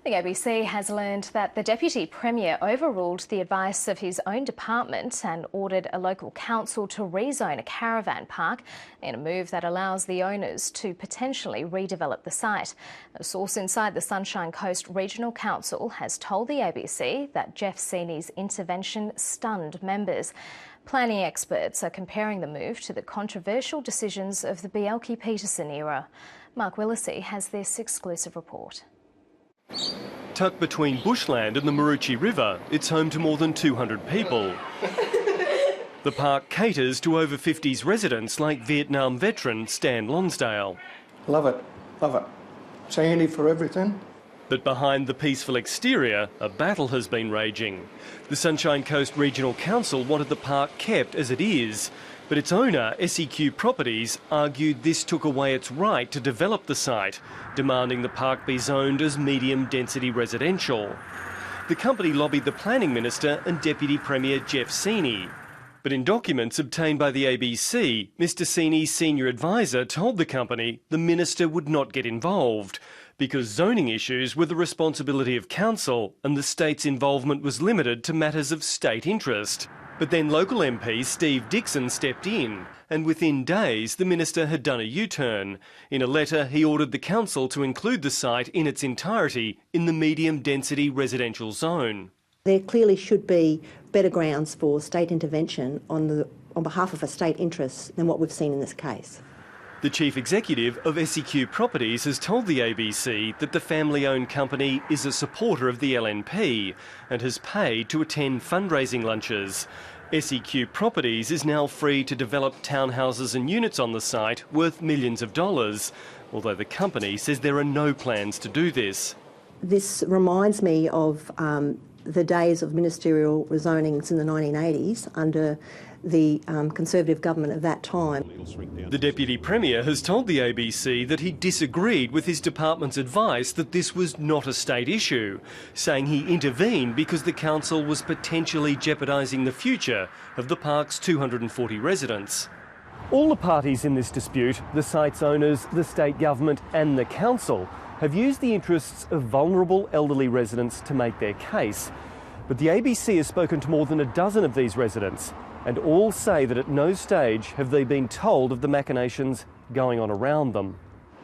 The ABC has learned that the Deputy Premier overruled the advice of his own department and ordered a local council to rezone a caravan park in a move that allows the owners to potentially redevelop the site. A source inside the Sunshine Coast Regional Council has told the ABC that Jeff Seeney's intervention stunned members. Planning experts are comparing the move to the controversial decisions of the Bjelke-Petersen era. Mark Willesee has this exclusive report. Tucked between bushland and the Maroochy River, it's home to more than 200 people. The park caters to over 50s residents like Vietnam veteran Stan Lonsdale. Love it, love it. It's handy for everything. But behind the peaceful exterior, a battle has been raging. The Sunshine Coast Regional Council wanted the park kept as it is, but its owner, SEQ Properties, argued this took away its right to develop the site, demanding the park be zoned as medium-density residential. The company lobbied the Planning Minister and Deputy Premier Jeff Seeney. But in documents obtained by the ABC, Mr Seeney's senior advisor told the company the minister would not get involved because zoning issues were the responsibility of council and the state's involvement was limited to matters of state interest. But then local MP Seeney Dickson stepped in, and within days the minister had done a U-turn. In a letter, he ordered the council to include the site in its entirety in the medium-density residential zone. There clearly should be better grounds for state intervention on behalf of a state interest than what we've seen in this case. The chief executive of SEQ Properties has told the ABC that the family-owned company is a supporter of the LNP and has paid to attend fundraising lunches. SEQ Properties is now free to develop townhouses and units on the site worth millions of dollars, although the company says there are no plans to do this. This reminds me of the days of ministerial rezonings in the 1980s under the Conservative government of that time. The Deputy Premier has told the ABC that he disagreed with his department's advice that this was not a state issue, saying he intervened because the council was potentially jeopardising the future of the park's 240 residents. All the parties in this dispute, the site's owners, the state government and the council, have used the interests of vulnerable elderly residents to make their case. But the ABC has spoken to more than a dozen of these residents, and all say that at no stage have they been told of the machinations going on around them.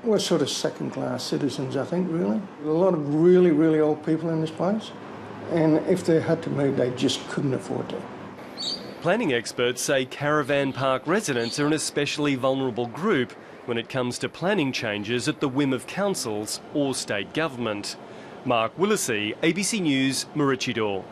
We're sort of second-class citizens, I think, really. A lot of really, really old people in this place, and if they had to move, they just couldn't afford to. Planning experts say caravan park residents are an especially vulnerable group when it comes to planning changes at the whim of councils or state government. Mark Willesee, ABC News, Maroochydore.